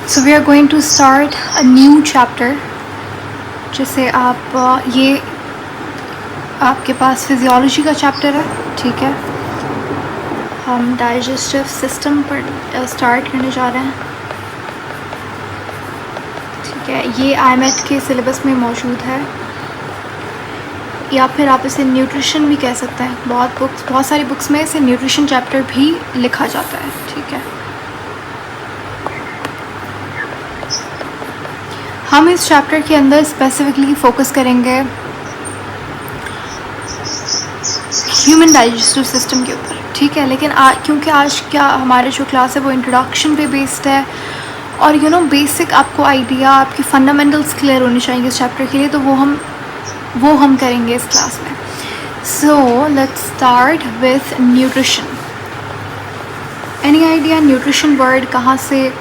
So we are going to start a new chapter जिसे आप ये आपके पास फिजियोलॉजी का चैप्टर है, ठीक है। हम डाइजेस्टिव सिस्टम पर स्टार्ट करने जा रहे हैं, ठीक है। ये IMET के सिलेबस में मौजूद है, या फिर आप इसे न्यूट्रिशन भी कह सकते हैं। बहुत सारी बुक्स में इसे न्यूट्रिशन चैप्टर भी लिखा जाता है, ठीक है। हम इस चैप्टर के अंदर स्पेसिफिकली फोकस करेंगे ह्यूमन डाइजेस्टिव सिस्टम के ऊपर, ठीक है। लेकिन क्योंकि आज क्या हमारे जो क्लास है वो इंट्रोडक्शन पे बेस्ड है, और बेसिक आपको आइडिया, आपकी फंडामेंटल्स क्लियर होनी चाहिए इस चैप्टर के लिए, तो वो हम करेंगे इस क्लास में। So let's start with nutrition. Any idea nutrition word कहाँ से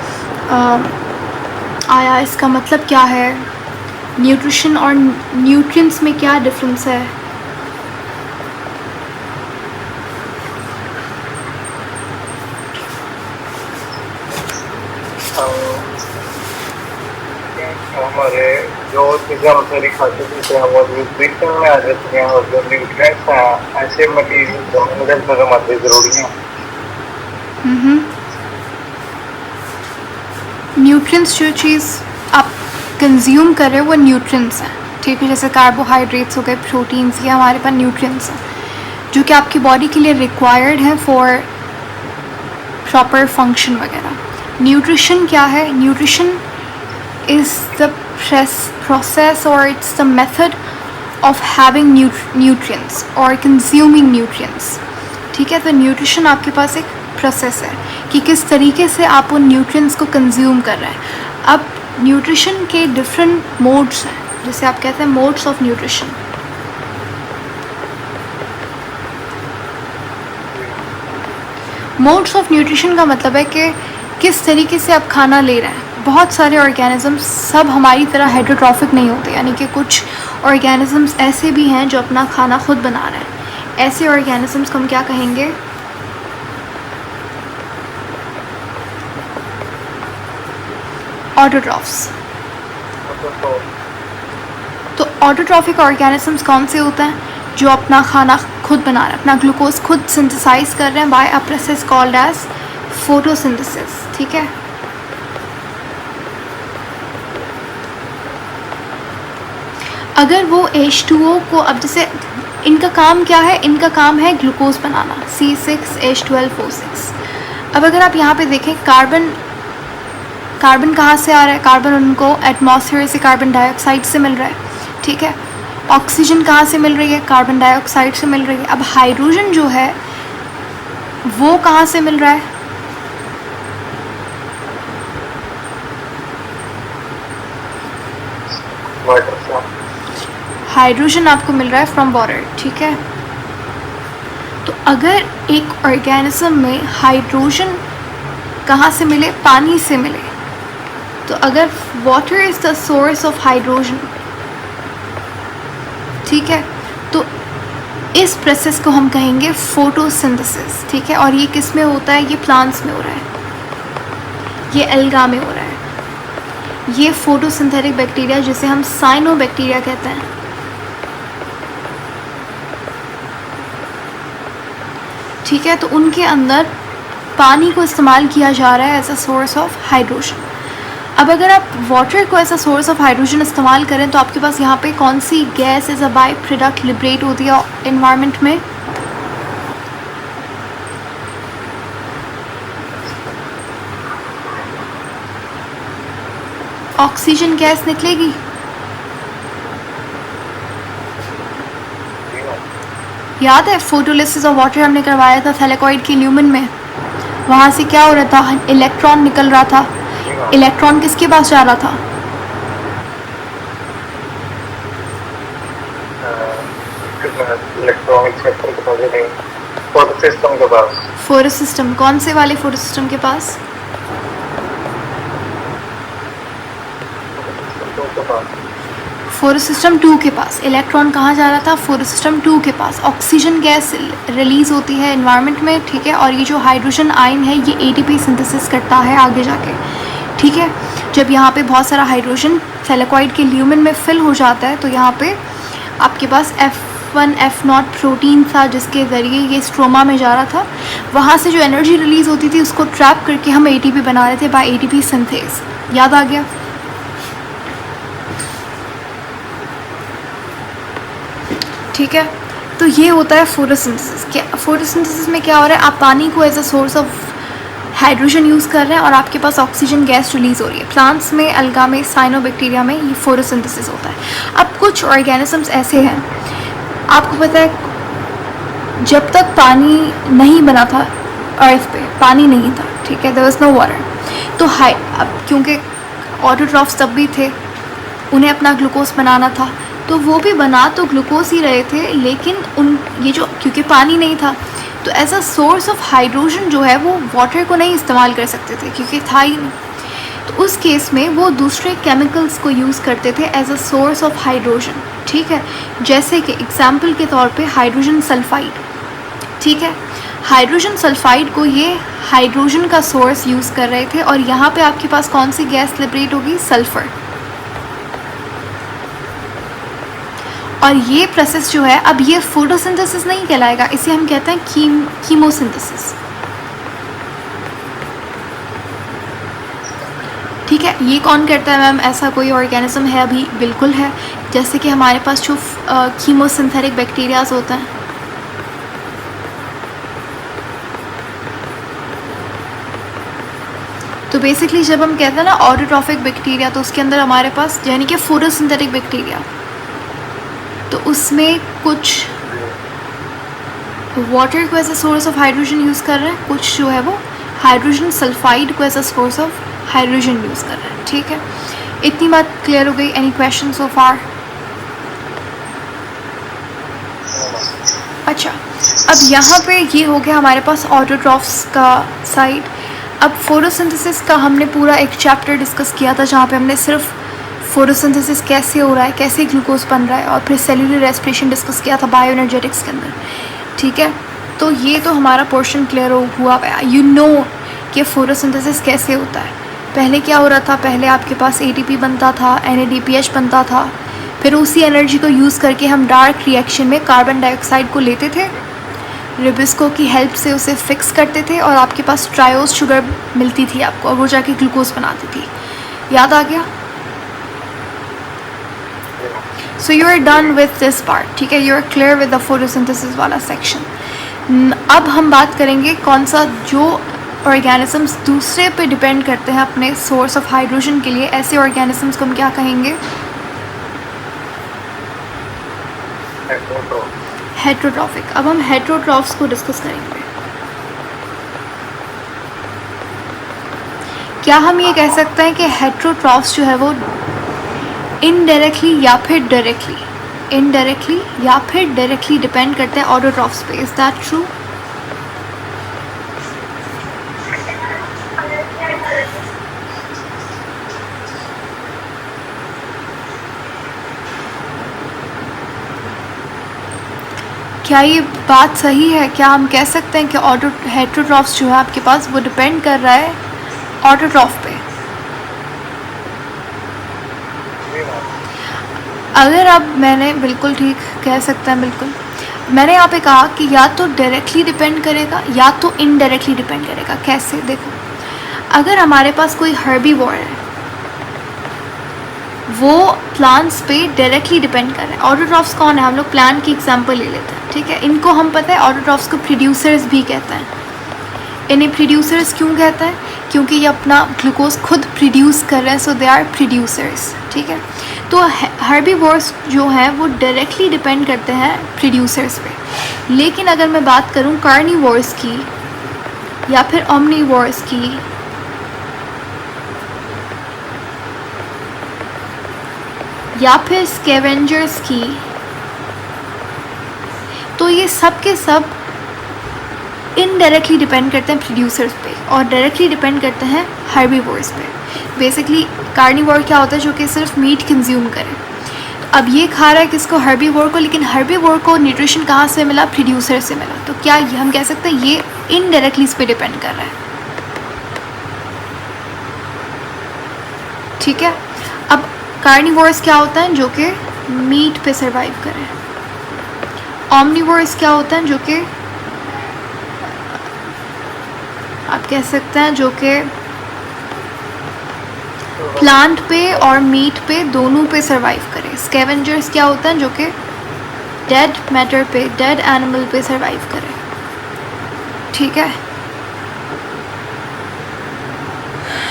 आया, इसका मतलब क्या है, न्यूट्रिशन और न्यूट्रिएंट्स में क्या डिफरेंस है? हमारे जो चीज़ें हम सारी खाते पीते हैं वो न्यूट्रिशन में आ जाती हैं, और जो न्यूट्रिएंट्स हैं ऐसे मटीरियल हमारे ज़रूरी हैं। न्यूट्रिएंट्स जो चीज़ आप कंज्यूम कर रहे हो वो न्यूट्रिएंट्स हैं, ठीक है। जैसे कार्बोहाइड्रेट्स हो गए, प्रोटीन्स, ये हमारे पास न्यूट्रिएंट्स हैं जो कि आपकी बॉडी के लिए रिक्वायर्ड है फॉर प्रॉपर फंक्शन वगैरह। न्यूट्रिशन क्या है? Nutrition is the process or it's the method of having nutrients or consuming nutrients, ठीक है। तो न्यूट्रिशन आपके पास एक प्रोसेस है कि किस तरीके से आप उन न्यूट्रिएंट्स को कंज्यूम कर रहे हैं। अब न्यूट्रिशन के डिफरेंट मोड्स हैं, जिसे आप कहते हैं modes of nutrition. Modes of nutrition का मतलब है कि किस तरीके से आप खाना ले रहे हैं। बहुत सारे ऑर्गेनिजम्स सब हमारी तरह हेटेरोट्रॉफिक नहीं होते, यानी कि कुछ ऑर्गेनिजम्स ऐसे भी हैं जो अपना खाना खुद बना रहे हैं। ऐसे ऑर्गेनिजम्स को हम क्या कहेंगे? ऑटोट्रॉफ्स। तो ऑटोट्रॉफिक ऑर्गेनिजम्स कौन से होते हैं? जो अपना खाना खुद बना रहे हैं, अपना ग्लूकोज खुद सिंथेसाइज कर रहे हैं by a process called as photosynthesis, ठीक है। अगर वो H2O को, अब जैसे इनका काम क्या है? इनका काम है ग्लूकोज बनाना, C6H12O6। अब अगर आप यहाँ पे देखें, कार्बन कहाँ से आ रहा है? कार्बन उनको एटमॉस्फेयर से कार्बन डाइऑक्साइड से मिल रहा है, ठीक है। ऑक्सीजन कहाँ से मिल रही है? कार्बन डाइऑक्साइड से मिल रही है। अब हाइड्रोजन जो है वो कहाँ से मिल रहा है? हाइड्रोजन आपको मिल रहा है फ्रॉम वाटर, ठीक है। तो अगर एक ऑर्गेनिज्म में हाइड्रोजन कहाँ से मिले? पानी से मिले। तो अगर water is the source of hydrogen, ठीक है, तो इस प्रोसेस को हम कहेंगे फोटोसिंथेसिस, ठीक है। और ये किस में होता है? ये प्लांट्स में हो रहा है, ये एल्गा में हो रहा है। ये फोटोसिंथेटिक बैक्टीरिया, जिसे हम साइनोबैक्टीरिया कहते हैं, ठीक है। तो उनके अंदर पानी को इस्तेमाल किया जा रहा है as a source of hydrogen. अब अगर आप वाटर को as a source of hydrogen इस्तेमाल करें तो आपके पास यहाँ पे कौन सी gas as a by product liberate होती है एनवायरनमेंट में? ऑक्सीजन गैस निकलेगी। याद है फोटोलिसिस ऑफ वाटर हमने करवाया था थैलेकॉइड के ल्यूमन में? वहाँ से क्या हो रहा था? इलेक्ट्रॉन निकल रहा था। इलेक्ट्रॉन किसके पास जा रहा था? फोटोसिस्टम के पास। फोटोसिस्टम कौन से वाले फोटोसिस्टम के पास? फोटोसिस्टम 2 के पास। इलेक्ट्रॉन कहाँ जा रहा था? फोटोसिस्टम 2 के पास। ऑक्सीजन गैस रिलीज़ होती है एनवायरनमेंट में, ठीक है। और ये जो हाइड्रोजन आयन है ये ATP सिंथेसिस करता है आगे जाके, ठीक है। जब यहाँ पे बहुत सारा हाइड्रोजन थैलेकॉइड के ल्यूमेन में फिल हो जाता है तो यहाँ पे आपके पास F1 F0 प्रोटीन था जिसके ज़रिए ये स्ट्रोमा में जा रहा था। वहाँ से जो एनर्जी रिलीज़ होती थी उसको ट्रैप करके हम ATP बना रहे थे बाय ATP सिंथेस। याद आ गया? ठीक है, तो ये होता है फोटोसिंथेसिस। क्या फोटोसिंथेसिस में क्या हो रहा है, आप पानी को as a source of hydrogen use कर रहे हैं और आपके पास ऑक्सीजन गैस रिलीज़ हो रही है। प्लांट्स में, अलगा में, साइनोबैक्टीरिया में ये फोटोसिंथेसिस होता है। अब कुछ ऑर्गेनिजम्स ऐसे हैं, आपको पता है जब तक पानी नहीं बना था अर्थ पे, पानी नहीं था, ठीक है, देयर वाज नो वाटर, तो अब क्योंकि ऑटोट्रॉफ्स तब भी थे, उन्हें अपना ग्लूकोज बनाना था, तो वो भी बना तो ग्लूकोज ही रहे थे, लेकिन ये जो क्योंकि पानी नहीं था तो as a source of hydrogen जो है वो वाटर को नहीं इस्तेमाल कर सकते थे क्योंकि था ही नहीं। तो उस केस में वो दूसरे केमिकल्स को यूज़ करते थे as a source of hydrogen, ठीक है। जैसे कि एग्जाम्पल के तौर पे हाइड्रोजन सल्फाइड, ठीक है। हाइड्रोजन सल्फाइड को ये हाइड्रोजन का सोर्स यूज़ कर रहे थे और यहाँ पे आपके पास कौन सी गैस लिबरेट होगी, सल्फ़र। और ये प्रोसेस जो है, अब ये फोटोसिंथेसिस नहीं कहलाएगा, इसे हम कहते हैं कीमोसिंथेसिस, ठीक है। ये कौन करता है मैम, ऐसा कोई ऑर्गेनिज्म है अभी? बिल्कुल है। जैसे कि हमारे पास जो कीमोसिंथेटिक बैक्टीरियाज होते हैं, तो बेसिकली जब हम कहते हैं ना ऑटोट्रॉफिक बैक्टीरिया, तो उसके अंदर हमारे पास यानी कि फोटोसिंथेटिक बैक्टीरिया, तो उसमें कुछ वाटर को as a source of hydrogen use कर रहे हैं, कुछ जो है वो हाइड्रोजन सल्फाइड को as a source of hydrogen use कर रहे हैं, ठीक है। इतनी बात क्लियर हो गई? एनी क्वेश्चन सो फार? अच्छा, अब यहाँ पे ये हो गया हमारे पास ऑटोट्रॉफ्स का साइड। अब फोटोसिंथेसिस का हमने पूरा एक चैप्टर डिस्कस किया था जहाँ पे हमने सिर्फ फोटोसिंथेसिस कैसे हो रहा है, कैसे ग्लूकोज बन रहा है, और फिर सेल्यूलर रेस्पिरेशन डिस्कस किया था बायोएनर्जेटिक्स के अंदर, ठीक है। तो ये तो हमारा पोर्शन क्लियर हुआ, यू नो कि फोटोसिंथेसिस कैसे होता है। पहले क्या हो रहा था, पहले आपके पास ATP बनता था, NADPH बनता था, फिर उसी एनर्जी को यूज़ करके हम डार्क रिएक्शन में कार्बन डाइऑक्साइड को लेते थे, रिबिस्को की हेल्प से उसे फिक्स करते थे और आपके पास ट्रायोज शुगर मिलती थी आपको, और वो जाके ग्लूकोज बनाती थी। याद आ गया? So you are done with this part, ठीक है, you are clear with the photosynthesis वाला सेक्शन। अब हम बात करेंगे कौन सा जो ऑर्गेनिजम्स दूसरे पे डिपेंड करते हैं अपने सोर्स ऑफ हाइड्रोजन के लिए, ऐसे ऑर्गेनिजम्स को हम क्या कहेंगे, हेट्रोट्रॉफिक। अब हम हेट्रोट्रॉफ्स को डिस्कस करेंगे। क्या हम ये कह सकते हैं कि हेट्रोट्रॉफ्स जो है वो इनडायरेक्टली या फिर डायरेक्टली डिपेंड करते हैं ऑटोट्रॉफ्स पे? Is that true? क्या ये बात सही है? क्या हम कह सकते हैं कि हेट्रोट्रॉफ्स जो है आपके पास वो डिपेंड कर रहा है ऑटोट्रॉफ पे? अगर अब मैंने बिल्कुल ठीक कह सकते हैं, बिल्कुल मैंने यहाँ पे कहा कि या तो डायरेक्टली डिपेंड करेगा या तो इनडायरेक्टली डिपेंड करेगा। कैसे? देखो, अगर हमारे पास कोई हर्बीवोर है, वो प्लांट्स पे डायरेक्टली डिपेंड कर रहे हैं। ऑटोट्रॉफ्स कौन है? हम लोग प्लांट की एग्जांपल ले लेते हैं, ठीक है। इनको हम पता है ऑटोट्रॉफ्स को प्रोड्यूसर्स भी कहते हैं। इन्हें प्रोड्यूसर्स क्यों कहते हैं? क्योंकि ये अपना ग्लूकोज खुद प्रोड्यूस कर रहे हैं, सो दे आर प्रोड्यूसर्स, ठीक है। तो हर्बीवोर्स जो हैं वो डायरेक्टली डिपेंड करते हैं प्रोड्यूसर्स पे। लेकिन अगर मैं बात करूं कार्निवोर्स की या फिर ओमनीवोर्स की, या फिर स्कैवेंजर्स की, तो ये सब के सब इनडायरेक्टली डिपेंड करते हैं प्रोड्यूसर्स पे और डायरेक्टली डिपेंड करते हैं हर्बीवोर्स पे। बेसिकली कार्निवोर क्या होता है? जो कि सिर्फ मीट कंज्यूम करे। तो अब ये खा रहा है किसको? हर्बीवोर को। लेकिन हर्बीवोर को न्यूट्रिशन कहाँ से मिला? प्रोड्यूसर से मिला। तो क्या ये हम कह सकते हैं ये इनडायरेक्टली इस पर डिपेंड कर रहा है? ठीक है। अब कार्निवोरस क्या होता है? जो कि मीट पे सरवाइव करें। ऑमनिवोरस क्या होता है? जो कि आप कह सकते हैं जो कि प्लांट पे और मीट पे दोनों पे सरवाइव करें। स्कैवेंजर्स क्या होता है? जो कि डेड मैटर पे, डेड एनिमल पे सरवाइव करें। ठीक है,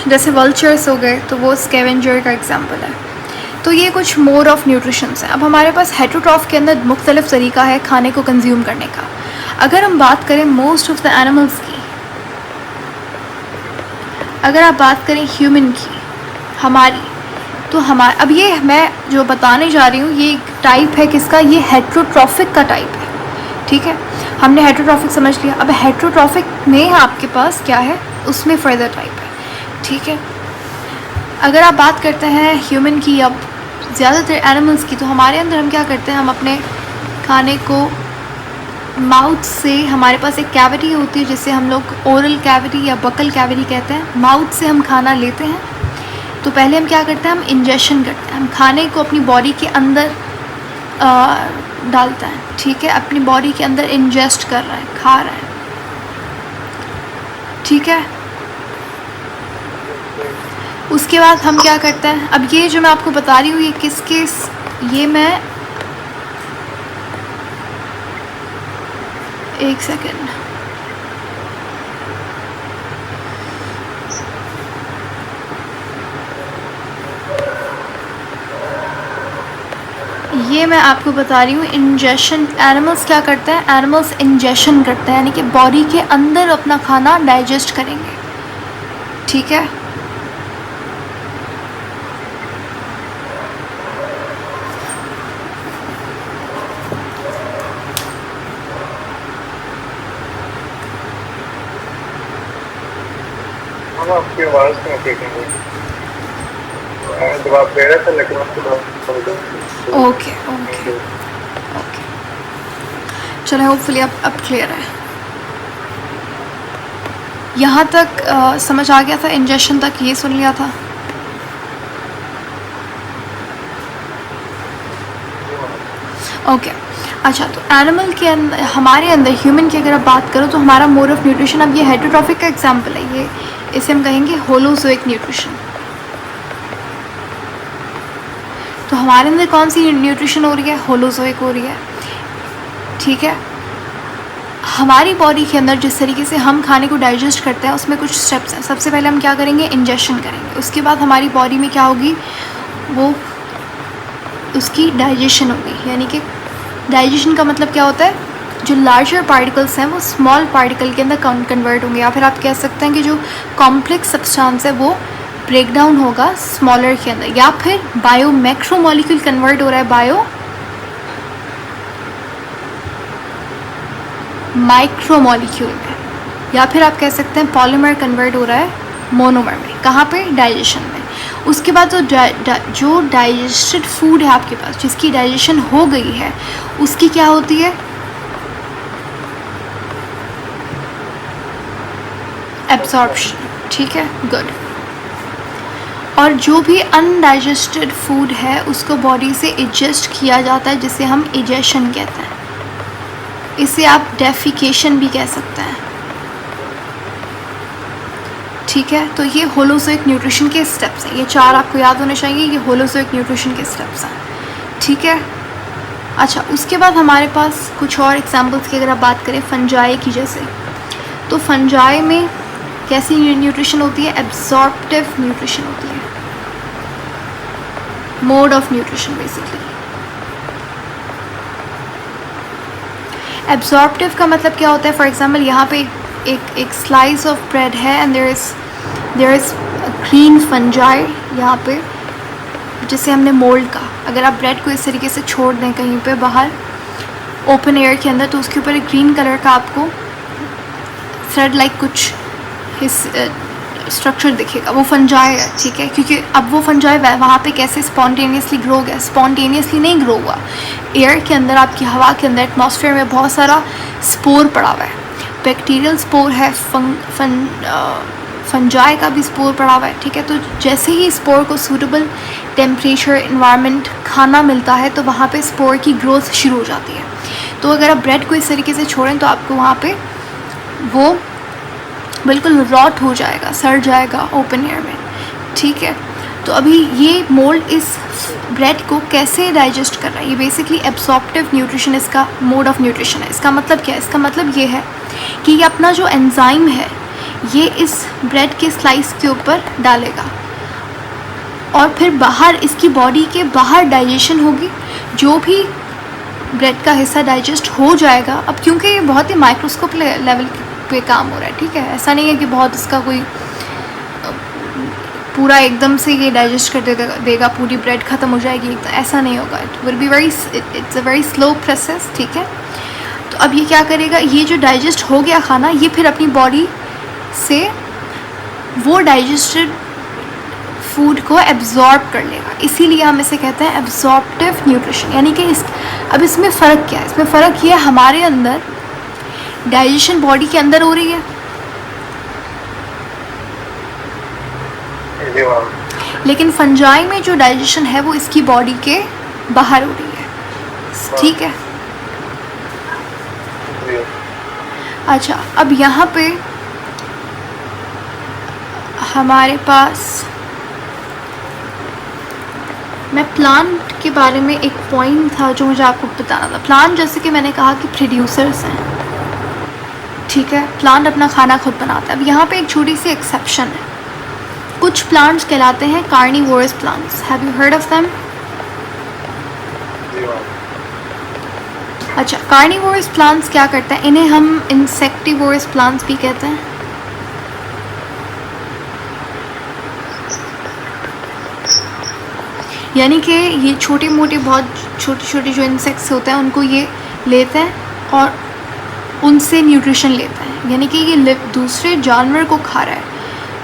जैसे वल्चर्स हो गए तो वो स्कैवेंजर का एग्जाम्पल है। तो ये कुछ मोड ऑफ न्यूट्रिशंस हैं। अब हमारे पास हेटेरोट्रॉफ के अंदर मुख्तलिफ तरीका है खाने को कंज्यूम करने का। अगर हम बात करें मोस्ट ऑफ द एनिमल्स की, अगर आप बात करें ह्यूमन की, हमारी, तो अब ये मैं जो बताने जा रही हूँ ये एक टाइप है किसका? ये हेटेरोट्रॉफिक का टाइप है। ठीक है, हमने हेटेरोट्रॉफिक समझ लिया। अब हेटेरोट्रॉफिक में आपके पास क्या है? उसमें फर्दर टाइप है। ठीक है, अगर आप बात करते हैं ह्यूमन की, अब ज़्यादातर एनिमल्स की, तो हमारे अंदर हम क्या करते हैं? हम अपने खाने को माउथ से, हमारे पास एक कैविटी होती है जिसे हम लोग ओरल कैविटी या बकल कैविटी कहते हैं। माउथ से हम खाना लेते हैं तो पहले हम क्या करते हैं? हम इंजेक्शन करते हैं। हम खाने को अपनी बॉडी के अंदर डालते हैं। ठीक है, अपनी बॉडी के अंदर इंजेस्ट कर रहे हैं, खा रहे हैं। ठीक है, उसके बाद हम क्या करते हैं? अब ये जो मैं आपको बता रही हूँ ये ये मैं एक सेकेंड, ये मैं आपको बता रही हूँ इंजेक्शन। एनिमल्स क्या करते हैं? एनिमल्स इंजेक्शन करते हैं, यानी कि बॉडी के अंदर अपना खाना डाइजेस्ट करेंगे। ठीक है, हम आपकी आवाज़ में देखेंगे जवाब दे रहा था, लेकिन ओके ओके ओके, चलो होपफुली अब क्लियर है। यहाँ तक समझ आ गया था? इंजेक्शन तक ये सुन लिया था? ओके अच्छा, तो एनिमल के अंदर, हमारे अंदर ह्यूमन की अगर आप बात करो तो हमारा मोड ऑफ न्यूट्रिशन, अब ये हेटेरोट्रॉफिक का एग्जांपल है, ये इसे हम कहेंगे होलोजोइक न्यूट्रिशन। तो हमारे अंदर कौन सी न्यूट्रिशन हो रही है? होलोजोइक हो रही है। ठीक है, हमारी बॉडी के अंदर जिस तरीके से हम खाने को डाइजेस्ट करते हैं उसमें कुछ स्टेप्स हैं। सबसे पहले हम क्या करेंगे? इंजेक्शन करेंगे। उसके बाद हमारी बॉडी में क्या होगी? वो उसकी डाइजेशन होगी। यानी कि डाइजेशन का मतलब क्या होता है? जो लार्जर पार्टिकल्स हैं वो स्मॉल पार्टिकल के अंदर कन्वर्ट होंगे, या फिर आप कह सकते हैं कि जो कॉम्प्लेक्स सब्सटेंस है वो ब्रेक डाउन होगा स्मॉलर के अंदर, या फिर बायो मैक्रो मॉलिक्यूल कन्वर्ट हो रहा है बायो माइक्रो मॉलिक्यूल में, या फिर आप कह सकते हैं पॉलीमर कन्वर्ट हो रहा है मोनोमर में। कहाँ पे? डाइजेशन में। उसके बाद जो डाइजेस्टेड फूड है आपके पास, जिसकी डाइजेशन हो गई है, उसकी क्या होती है? एब्जॉर्प्शन। ठीक है, गुड। और जो भी अनडाइजेस्टेड फूड है उसको बॉडी से इजेस्ट किया जाता है, जिसे हम इजेशन कहते हैं। इसे आप डेफिकेशन भी कह सकते हैं। ठीक है, तो ये होलोजोइक न्यूट्रिशन के स्टेप्स हैं। ये 4 आपको याद होने चाहिए, ये होलोजोइक न्यूट्रिशन के स्टेप्स हैं। ठीक है, अच्छा, उसके बाद हमारे पास कुछ और एग्जांपल्स की अगर आप बात करें फंजाई की, जैसे, तो फंजाई में कैसी न्यूट्रिशन होती है? एब्जॉर्प्टिव न्यूट्रिशन होती है, mode of nutrition basically. Absorptive का मतलब क्या होता है? फॉर एग्जांपल यहाँ पे एक स्लाइस ऑफ ब्रेड है and there is green fungi यहाँ पे, जिसे हमने मोल्ड का। अगर आप ब्रेड को इस तरीके से छोड़ दें कहीं पे बाहर ओपन एयर के अंदर, तो उसके ऊपर एक ग्रीन कलर का आपको थ्रेड लाइक कुछ स्ट्रक्चर दिखेगा, वो फंजाई है। ठीक है, क्योंकि अब वो फंजाई वहाँ पे कैसे स्पॉन्टेनियसली ग्रो गया? स्पॉन्टेनियसली नहीं ग्रो हुआ, एयर के अंदर, आपकी हवा के अंदर, एटमॉस्फेयर में बहुत सारा स्पोर पड़ा हुआ है। बैक्टीरियल स्पोर है, फंजाई का भी स्पोर पड़ा हुआ है, ठीक है। तो जैसे ही स्पोर को सूटेबल टेम्परेचर इन्वायरमेंट खाना मिलता है तो वहाँ पे स्पोर की ग्रोथ शुरू हो जाती है। तो अगर आप ब्रेड को इस तरीके से छोड़ें तो आपको वहाँ पे वो बिल्कुल रॉट हो जाएगा, सड़ जाएगा ओपन एयर में, ठीक है। तो अभी ये मोल्ड इस ब्रेड को कैसे डाइजेस्ट कर रहा है, ये बेसिकली एब्सॉर्प्टिव न्यूट्रिशन इसका मोड ऑफ न्यूट्रिशन है। इसका मतलब क्या है? इसका मतलब ये है कि ये अपना जो एंजाइम है ये इस ब्रेड के स्लाइस के ऊपर डालेगा और फिर बाहर इसकी बॉडी के बाहर डाइजेशन होगी। जो भी ब्रेड का हिस्सा डाइजेस्ट हो जाएगा, अब क्योंकि ये बहुत ही माइक्रोस्कोप लेवल पे काम हो रहा है, ठीक है। ऐसा नहीं है कि बहुत इसका कोई पूरा एकदम से ये डाइजेस्ट कर देगा पूरी ब्रेड ख़त्म हो जाएगी एकदम, ऐसा नहीं होगा। It will be it's a very slow process, ठीक है। तो अब ये क्या करेगा, ये जो डाइजेस्ट हो गया खाना ये फिर अपनी बॉडी से वो डाइजेस्टेड फूड को एब्जॉर्ब कर लेगा, इसीलिए हम इसे कहते हैं एब्जॉर्प्टिव न्यूट्रिशन। यानी कि अब इसमें फ़र्क क्या है? इसमें फ़र्क ये है हमारे अंदर डाइजेशन बॉडी के अंदर हो रही है, लेकिन फंजाई में जो डाइजेशन है वो इसकी बॉडी के बाहर हो रही है, ठीक है। अच्छा, अब यहाँ पे हमारे पास मैं प्लांट के बारे में एक पॉइंट था जो मुझे आपको बताना था। प्लांट जैसे कि मैंने कहा कि प्रोड्यूसर्स हैं, ठीक है। प्लांट अपना खाना खुद बनाता है। अब यहाँ पे एक छोटी सी एक्सेप्शन है, कुछ प्लांट्स कहलाते हैं carnivorous plants. Have you heard of them? अच्छा, कार्निवोरस प्लांट्स क्या करते हैं? इन्हें हम इंसेक्टिवोरस प्लांट्स भी कहते हैं। यानी कि ये छोटे मोटे बहुत छोटे छोटे जो इंसेक्ट्स होते हैं उनको ये लेते हैं और उनसे न्यूट्रिशन लेते हैं। यानी कि ये दूसरे जानवर को खा रहा है,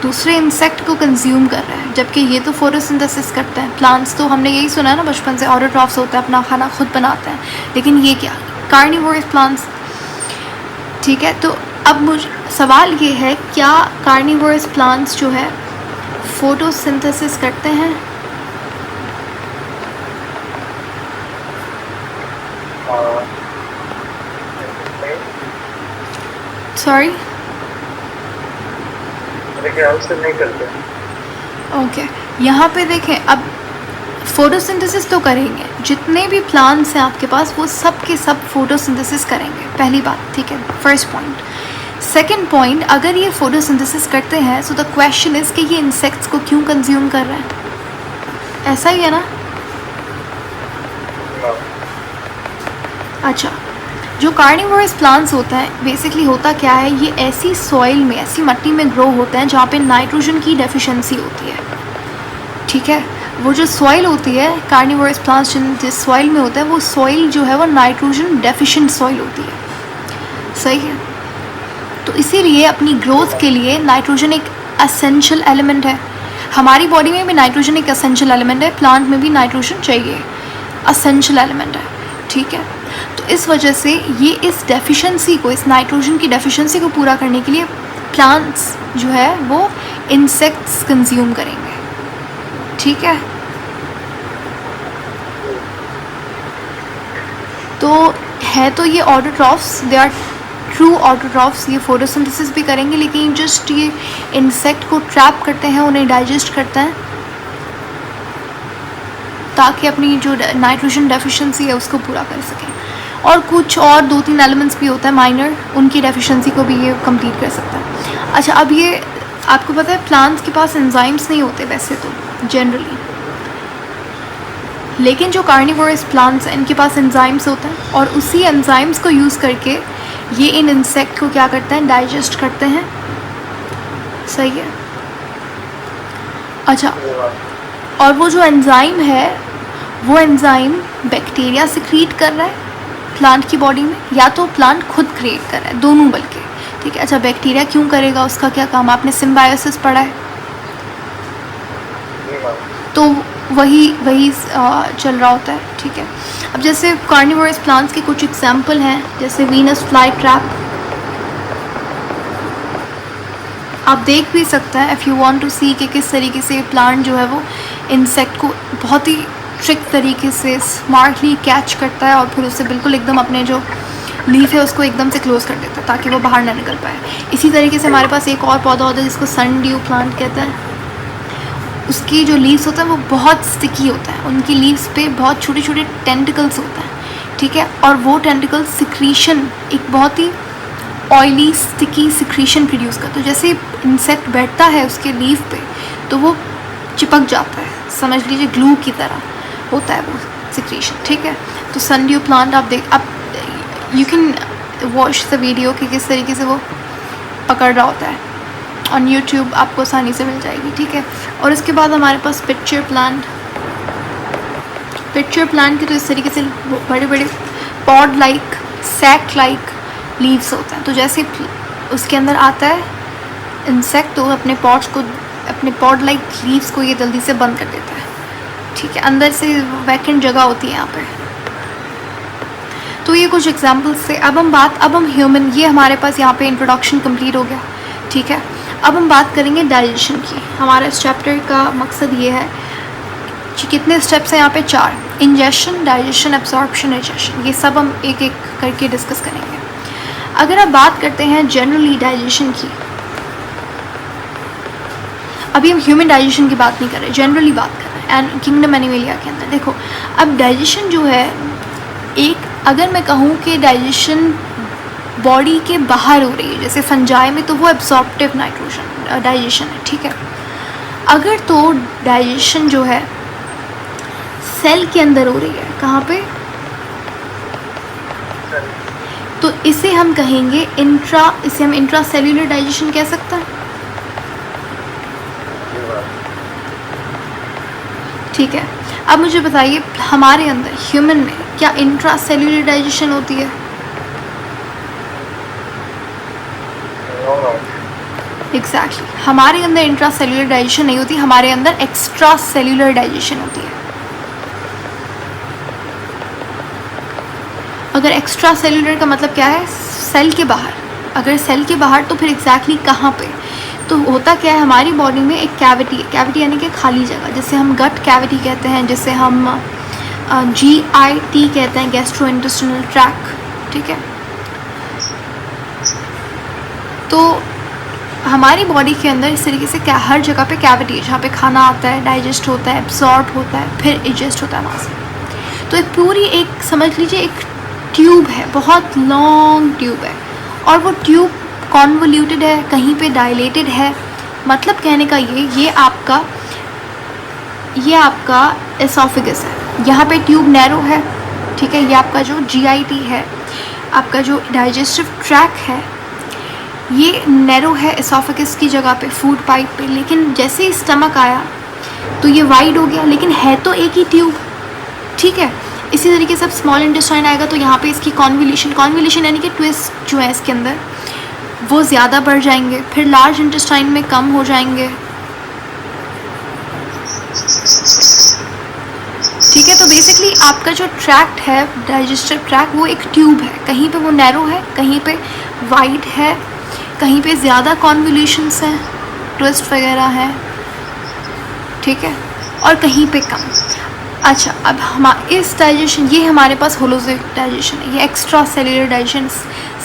दूसरे इंसेक्ट को कंज्यूम कर रहा है, जबकि ये तो फोटोसिंथेसिस करते हैं। प्लांट्स तो हमने यही सुना है ना बचपन से, ऑटोट्रॉफ्स होते हैं, अपना खाना खुद बनाते हैं। लेकिन ये क्या, कार्निवोरस प्लांट्स, ठीक है। तो अब मुझे सवाल ये है, क्या कार्निवोरस प्लांट्स जो है फोटोसिंथेसिस करते हैं? सॉरी, नहीं करते। ओके, यहाँ पे देखें, अब फोटोसिंथेसिस तो करेंगे, जितने भी प्लांट्स हैं आपके पास वो सब के सब फोटोसिंथेसिस करेंगे, पहली बात, ठीक है, फर्स्ट पॉइंट। सेकंड पॉइंट, अगर ये फोटोसिंथेसिस करते हैं सो द क्वेश्चन इज़ कि ये इंसेक्ट्स को क्यों कंज्यूम कर रहे हैं? ऐसा ही है ना? अच्छा, जो कार्निवोरस प्लांट्स होते हैं बेसिकली होता क्या है, ये ऐसी सॉइल में, ऐसी मिट्टी में ग्रो होते हैं जहाँ पे नाइट्रोजन की डेफिशिएंसी होती है, ठीक है। वो जो सॉइल होती है, कार्निवोरस प्लांट्स जिस सॉइल में होता है वो सॉइल जो है वो नाइट्रोजन डेफिशिएंट सॉइल होती है, सही है। तो इसीलिए अपनी ग्रोथ के लिए नाइट्रोजन एक एसेंशियल एलिमेंट है। हमारी बॉडी में भी नाइट्रोजन एक एसेंशियल एलिमेंट है, प्लांट में भी नाइट्रोजन चाहिए, एसेंशियल एलिमेंट है, ठीक है। तो इस वजह से ये इस डेफिशिएंसी को, इस नाइट्रोजन की डेफिशिएंसी को पूरा करने के लिए प्लांट्स जो है वो इंसेक्ट्स कंज्यूम करेंगे, ठीक है। तो ये autotrophs, they are true autotrophs, ये फोटोसिंथेसिस भी करेंगे, लेकिन जस्ट ये इंसेक्ट को ट्रैप करते हैं, उन्हें डाइजेस्ट करते हैं ताकि अपनी जो नाइट्रोजन डेफिशिएंसी है उसको पूरा कर सकें। और कुछ और 2-3 एलिमेंट्स भी होता है माइनर, उनकी डेफिशिएंसी को भी ये कंप्लीट कर सकता है। अच्छा, अब ये आपको पता है प्लांट्स के पास एंजाइम्स नहीं होते वैसे तो जनरली, लेकिन जो कार्निवोरस प्लांट्स हैं इनके पास एंजाइम्स होते हैं और उसी एंजाइम्स को यूज़ करके ये इन इंसेक्ट को क्या करते हैं, डाइजेस्ट करते हैं, सही है। अच्छा, और वो जो एंजाइम है वो एंजाइम बैक्टीरिया सिक्रीट कर रहा है प्लांट की बॉडी में, या तो प्लांट खुद क्रिएट कर रहा है, दोनों बल्कि, ठीक है। अच्छा, बैक्टीरिया क्यों करेगा, उसका क्या काम? आपने सिम्बायोसिस पढ़ा है, तो वही चल रहा होता है, ठीक है। अब जैसे कार्निवोरस प्लांट्स के कुछ एग्जाम्पल हैं, जैसे वीनस फ्लाई ट्रैप, आप देख भी सकते हैं इफ़ यू वांट टू सी कि किस तरीके से प्लांट जो है वो इंसेक्ट को बहुत ही ट्रिक तरीके से स्मार्टली कैच करता है और फिर उससे बिल्कुल एकदम अपने जो लीफ है उसको एकदम से क्लोज कर देता है ताकि वो बाहर ना निकल पाए। इसी तरीके से हमारे पास एक और पौधा होता है जिसको सन ड्यू प्लांट कहते हैं। उसकी जो लीव्स होते हैं वो बहुत स्टिकी होता है, उनकी लीव्स पे बहुत छोटे छोटे टेंटिकल्स होते हैं, ठीक है, और वो टेंटिकल सिक्रीशन एक बहुत ही ऑयली स्टिकी सिक्रीशन प्रोड्यूस करता है। जैसे इंसेक्ट बैठता है उसके लीफ पे तो वो चिपक जाता है, समझ लीजिए ग्लू की तरह होता है वो सिक्रीशन, ठीक है। तो सन ड्यू प्लांट आप you can watch the video कि किस तरीके से वो पकड़ रहा होता है, ऑन यूट्यूब आपको आसानी से मिल जाएगी, ठीक है। और इसके बाद हमारे पास पिक्चर प्लांट के तो इस तरीके से बड़े बड़े pod like sac like leaves होते हैं। तो जैसे उसके अंदर आता है इंसेक्ट तो अपने पॉड लाइक लीव्स को ये जल्दी से बंद कर देता है, ठीक है, अंदर से वैकेंट जगह होती है यहाँ पे। तो ये कुछ एग्जाम्पल्स थे। अब हम ह्यूमन, ये हमारे पास यहाँ पे इंट्रोडक्शन कंप्लीट हो गया, ठीक है। अब हम बात करेंगे डाइजेशन की। हमारा इस चैप्टर का मकसद ये है कि कितने स्टेप्स हैं यहाँ पे, 4, इंजेशन, डाइजेशन, एब्जॉर्प्शन, डाइजेशन, ये सब हम एक एक करके डिस्कस करेंगे। अगर आप बात करते हैं जनरली डाइजेशन की, अभी हम ह्यूमन डाइजेशन की बात नहीं कर रहे, जनरली बात कर रहे हैं एंड किंगडम एनिमलिया के अंदर। देखो अब डाइजेशन जो है, एक अगर मैं कहूँ कि डाइजेशन बॉडी के बाहर हो रही है जैसे फंजाई में, तो वो एब्जॉर्प्टिव नाइट्रोजन डाइजेशन है, ठीक है। अगर तो डाइजेशन जो है सेल के अंदर हो रही है, कहाँ पे, तो इसे हम कहेंगे इसे हम इंट्रा सेल्यूलर डाइजेशन कह सकते हैं, ठीक है। अब मुझे बताइए हमारे अंदर ह्यूमन में क्या इंट्रा सेल्यूलर डाइजेशन होती है? एग्जैक्टली हमारे अंदर इंट्रा सेल्यूलर डाइजेशन नहीं होती, हमारे अंदर एक्स्ट्रा सेल्यूलर डाइजेशन होती है। अगर एक्स्ट्रा सेल्यूलर का मतलब क्या है, सेल के बाहर। अगर सेल के बाहर तो फिर एग्जैक्टली कहाँ पे, तो होता क्या है, हमारी बॉडी में एक कैविटी यानी कि खाली जगह, जिसे हम गट कैविटी कहते हैं, जिसे हम GIT कहते हैं, गैस्ट्रो इंटेस्टिनल ट्रैक्ट, ठीक है। तो हमारी बॉडी के अंदर इस तरीके से हर जगह पे कैविटी है जहाँ पे खाना आता है, डाइजेस्ट होता है, एब्जॉर्ब होता है, फिर इजेस्ट होता है वहाँ से। तो एक पूरी एक समझ लीजिए एक ट्यूब है, बहुत लॉन्ग ट्यूब है, और वो ट्यूब कॉन्वोल्यूटेड है, कहीं पे डायलेटेड है। मतलब कहने का ये आपका एसोफेगस है, यहाँ पे ट्यूब नैरो है, ठीक है। ये आपका जो GIT है, आपका जो डाइजेस्टिव ट्रैक है, ये नैरो है एसोफेगस की जगह पे, फूड पाइप पे। लेकिन जैसे ही स्टमक आया तो ये वाइड हो गया, लेकिन है तो एक ही ट्यूब, ठीक है। इसी तरीके से अब स्मॉल इंटेस्टाइन आएगा तो यहाँ पे इसकी कॉन्वोल्यूशन यानी कि ट्विस्ट जो है इसके अंदर वो ज़्यादा बढ़ जाएंगे, फिर लार्ज इंटेस्टाइन में कम हो जाएंगे, ठीक है। तो बेसिकली आपका जो ट्रैक्ट है, डाइजेस्टिव ट्रैक्ट, वो एक ट्यूब है, कहीं पे वो नैरो है, कहीं पे वाइड है, कहीं पे ज़्यादा कॉन्वोल्यूशंस हैं, ट्विस्ट वगैरह है, ठीक है, और कहीं पे कम। अच्छा, अब इस डाइजेशन, ये हमारे पास होलोजिक डाइजेशन है, ये एक्स्ट्रा सेल्यूलर डाइजेशन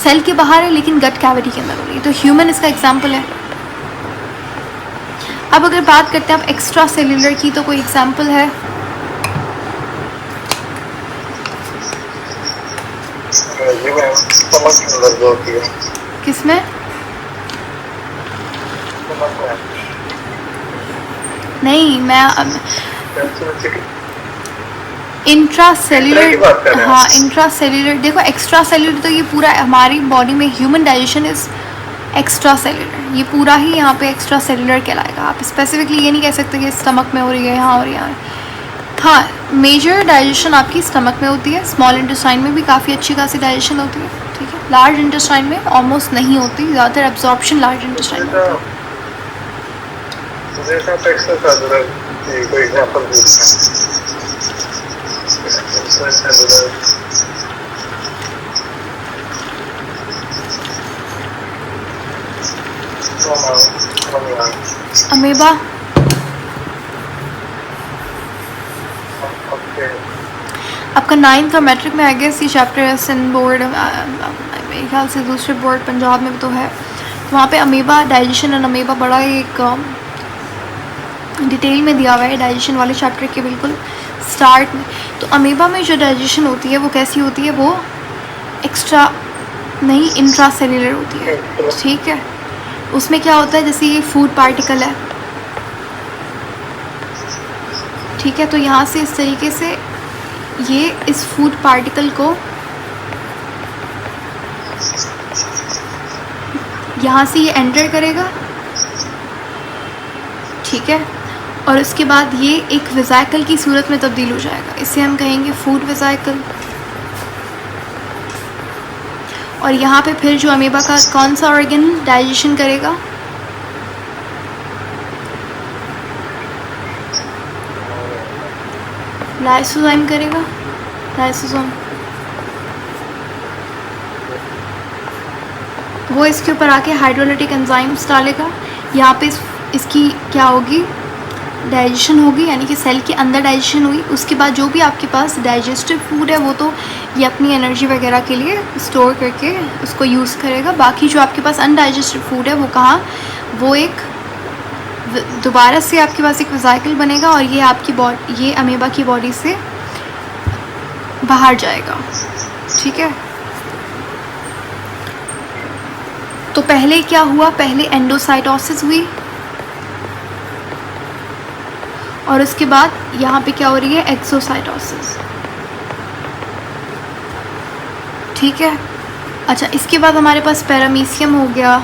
सेल के बाहर है लेकिन गट कैविटी के अंदर हो रही है। तो ह्यूमन इसका एग्जाम्पल है। अब अगर बात करते हैं आप एक्स्ट्रा सेल्यूलर की, तो कोई एग्जाम्पल है? किसमें? नहीं, मैं इंट्रा सेल्यूलर, हाँ इंट्रा सेल्यूलर। देखो एक्स्ट्रा सेल्यूलर तो ये पूरा हमारी बॉडी में human digestion is extra cellular, ये पूरा ही यहाँ पे एक्स्ट्रा सेल्यूलर कहलाएगा। आप स्पेसिफिकली ये नहीं कह सकते कि स्टमक में हो रही है, यहाँ और यहाँ। हाँ, मेजर डाइजेशन आपकी स्टमक में होती है, स्मॉल इंटेस्टाइन में भी काफ़ी अच्छी खासी डाइजेशन होती है, ठीक है। लार्ज इंटेस्टाइन में ऑलमोस्ट नहीं होती, ज़्यादातर एब्जॉर्प्शन लार्ज इंटेस्टाइन में होती है। कोई एग्जांपल अमेबा। ओके। आपका 9th का मैट्रिक में आई गेस ये चैप्टर है, सिंध बोर्ड मेरे ख्याल से दूसरे बोर्ड पंजाब में तो है, तो वहाँ पे अमीबा डाइजेशन एंड अमीबा बड़ा एक डिटेल में दिया हुआ है डाइजेशन वाले चैप्टर के बिल्कुल स्टार्ट में। तो अमीबा में जो डाइजेशन होती है वो कैसी होती है, वो एक्स्ट्रा नहीं इंट्रा सेल्यूलर होती है, ठीक है। उसमें क्या होता है, जैसे ये फूड पार्टिकल है, ठीक है, तो यहाँ से इस तरीके से ये इस फूड पार्टिकल को यहाँ से ये एंटर करेगा, ठीक है, और उसके बाद ये एक वेजाइकल की सूरत में तब्दील हो जाएगा, इसे हम कहेंगे फूड वेजाइकल। और यहाँ पे फिर जो अमीबा का कौन सा ऑर्गन डाइजेशन करेगा, लाइसोजाइम करेगा, लाइसोसोम, वो इसके ऊपर आके हाइड्रोलाइटिक एंजाइम्स डालेगा। यहाँ पे इसकी क्या होगी, डाइजेशन होगी, यानी कि सेल के अंदर डाइजेशन हुई। उसके बाद जो भी आपके पास डाइजेस्टिव फूड है वो तो ये अपनी एनर्जी वगैरह के लिए स्टोर करके उसको यूज़ करेगा। बाकी जो आपके पास अनडाइजेस्टिव फूड है वो कहाँ, वो एक दोबारा से आपके पास एक वेजाइकल बनेगा और ये आपकी बॉडी, ये अमीबा की बॉडी से बाहर जाएगा, ठीक है। तो पहले क्या हुआ, पहले एंडोसाइटोसिस हुई और उसके बाद यहाँ पे क्या हो रही है, एक्सोसाइटोसिस, ठीक है। अच्छा, इसके बाद हमारे पास पैरामीशियम हो गया,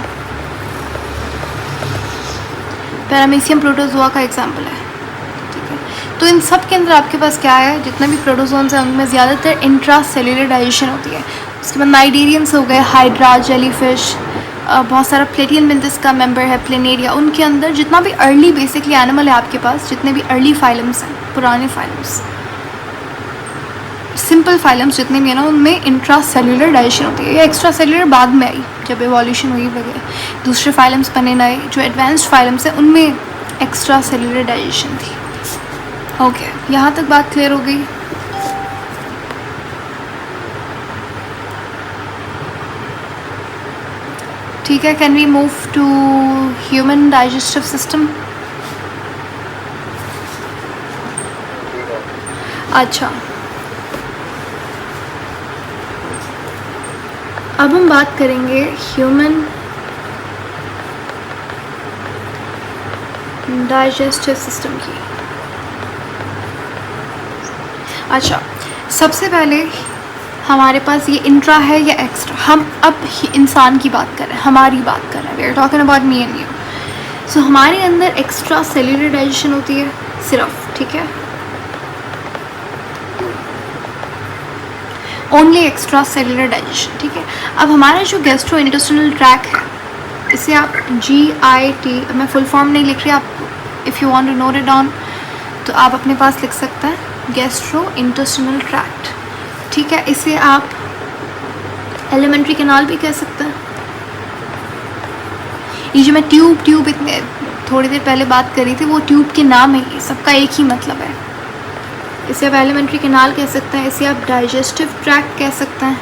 पैरामीशियम प्रोटोजोआ का एग्जाम्पल है, ठीक है। तो इन सब के अंदर आपके पास क्या है, जितने भी प्रोटोजोन्स हैं उनमें ज़्यादातर इंट्रा सेल्यूलर डाइजेशन होती है। उसके बाद नाइडेरियंस हो गए, हाइड्रा, जेलीफिश, बहुत सारा प्लेटियन मिंटिस का मेंबर है, प्लेनेरिया, उनके अंदर जितना भी अर्ली बेसिकली एनिमल है आपके पास, जितने भी अर्ली फाइलम्स हैं, पुराने फाइलम्स, सिंपल फाइलम्स जितने भी हैं ना, उनमें इंट्रा सेल्यूलर डाइजेशन होती है। या एक्स्ट्रा सेल्यूलर बाद में आई, जब एवोल्यूशन हुई वगैरह, दूसरे फाइलम्स बने नए, जो एडवांस्ड फाइलम्स हैं उनमें एक्स्ट्रा सेल्यूलर डाइजेशन थी। ओके, यहाँ तक बात क्लियर हो गई। ठीक है, can we move to human digestive system. अच्छा, अब हम बात करेंगे ह्यूमन डाइजेस्टिव सिस्टम की। अच्छा, सबसे पहले हमारे पास ये इंट्रा है या एक्स्ट्रा, हम अब इंसान की बात कर रहे हैं, हमारी बात कर रहे हैं, we are talking about me and you. So हमारे अंदर एक्स्ट्रा सेल्यूलर डाइजेशन होती है सिर्फ, ठीक है, ओनली एक्स्ट्रा सेल्यूलर डाइजेशन, ठीक है। अब हमारा जो गैस्ट्रो इंटेस्टिनल ट्रैक है, इसे आप GIT, मैं फुल फॉर्म नहीं लिख रही, आप if you want to note it down तो आप अपने पास लिख सकते हैं, गैस्ट्रो इंटेस्टिनल ट्रैक्ट, ठीक है। इसे आप एलिमेंट्री कैनाल भी कह सकते हैं। ये जो मैं ट्यूब इतने थोड़ी देर पहले बात करी थी, वो ट्यूब के नाम है, ये सबका एक ही मतलब है। इसे आप एलिमेंट्री कैनाल कह सकते हैं, इसे आप डाइजेस्टिव ट्रैक्ट कह सकते हैं।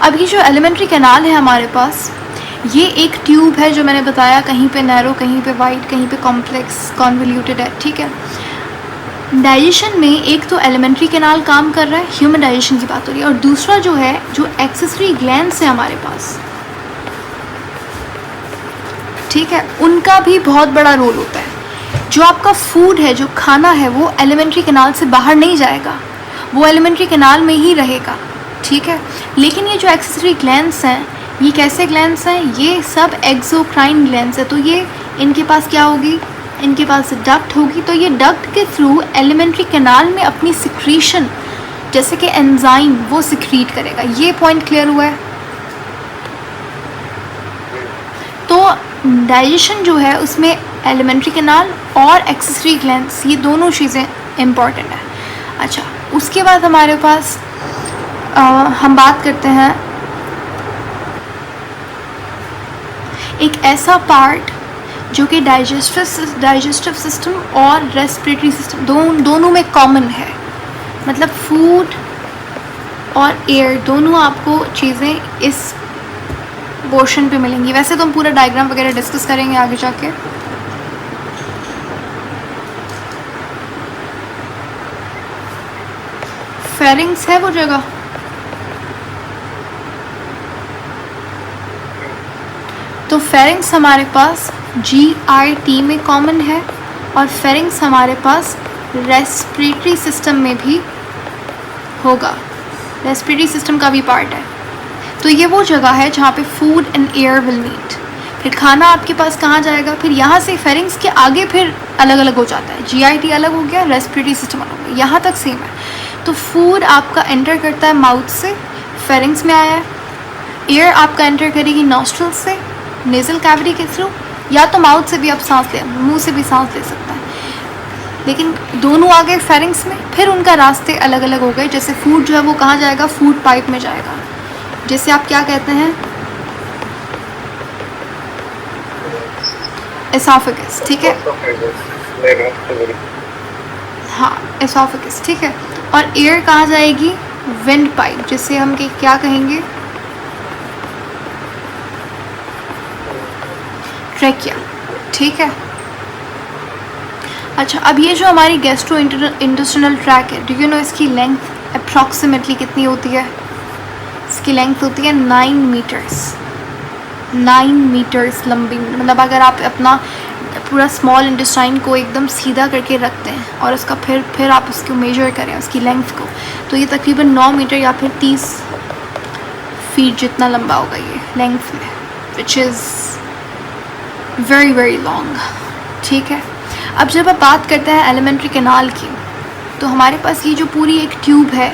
अब ये जो एलिमेंट्री कैनाल है हमारे पास, ये एक ट्यूब है जो मैंने बताया, कहीं पे नैरो, कहीं पे वाइड, कहीं पे कॉम्प्लेक्स कॉन्वोल्यूटेड है, ठीक है। डाइजेशन में एक तो एलिमेंट्री कैनाल काम कर रहा है, ह्यूमन डाइजेशन की बात हो रही है, और दूसरा जो है, जो एक्सेसरी ग्लैंड्स है हमारे पास, ठीक है, उनका भी बहुत बड़ा रोल होता है। जो आपका फूड है, जो खाना है, वो एलिमेंट्री कैनाल से बाहर नहीं जाएगा, वो एलिमेंट्री कैनाल में ही रहेगा, ठीक है। लेकिन ये जो एक्सेसरी ग्लैंड्स हैं, ये कैसे ग्लैंड्स हैं, ये सब एक्सोक्राइन ग्लैंड्स हैं। तो ये इनके पास क्या होगी, इनके पास डक्ट होगी, तो ये डक्ट के थ्रू एलिमेंट्री कैनाल में अपनी सिक्रीशन, जैसे कि एंजाइम, वो सिक्रीट करेगा। ये पॉइंट क्लियर हुआ है। तो डाइजेशन जो है उसमें एलिमेंट्री कैनाल और एक्सेसरी ग्लैंड्स, ये दोनों चीज़ें इम्पॉर्टेंट है। अच्छा, उसके बाद हमारे पास हम बात करते हैं एक ऐसा पार्ट जो कि डाइजेस्टिव सिस्टम और रेस्पिरेटरी सिस्टम दोनों में कॉमन है। मतलब फूड और एयर दोनों आपको चीज़ें इस पोर्शन पे मिलेंगी। वैसे तो हम पूरा डायग्राम वगैरह डिस्कस करेंगे आगे जाके। फेरिंग्स है वो जगह, तो फेरिंग्स हमारे पास GIT में कॉमन है और फेरिंग्स हमारे पास रेस्पिरेटरी सिस्टम में भी होगा, रेस्पिरेटरी सिस्टम का भी पार्ट है। तो ये वो जगह है जहाँ पे food and air will meet. फिर खाना आपके पास कहाँ जाएगा, फिर यहाँ से फेरिंग्स के आगे फिर अलग अलग हो जाता है। GIT अलग हो गया, रेस्पिरेटरी सिस्टम अलग हो गया, यहाँ तक सेम है। तो फूड आपका एंटर करता है माउथ से, फेरिंग्स में आया है। एयर आपका एंटर करेगी नॉस्ट्रल से, नेजल कैविटी के थ्रू, या तो माउथ से भी आप सांस ले, मुंह से भी सांस ले सकता है, लेकिन दोनों आ गए फेरिंग्स में। फिर उनका रास्ते अलग अलग हो गए। जैसे फूड जो है वो कहाँ जाएगा, फूड पाइप में जाएगा, जैसे आप क्या कहते हैं, एसोफेगस, ठीक है, हाँ एसोफेगस, ठीक है। और एयर कहाँ जाएगी, विंड पाइप, जिसे हम क्या कहेंगे, ट्रेकिया, ठीक है। अच्छा, अब ये जो हमारी गैस्ट्रो इंटेस्टिनल ट्रैक है, डू यू नो इसकी लेंथ अप्रॉक्सीमेटली कितनी होती है? इसकी लेंथ होती है 9 मीटर्स, 9 मीटर्स लंबी। मतलब अगर आप अपना पूरा स्मॉल इंटेस्टाइन को एकदम सीधा करके रखते हैं और उसका फिर आप उसको मेजर करें उसकी लेंथ को, तो ये तकरीबन 9 मीटर या फिर 30 फीट जितना लंबा होगा ये लेंथ में, which is very very long, ठीक है। अब जब आप बात करते हैं एलिमेंट्री कैनाल की, तो हमारे पास ये जो पूरी एक ट्यूब है,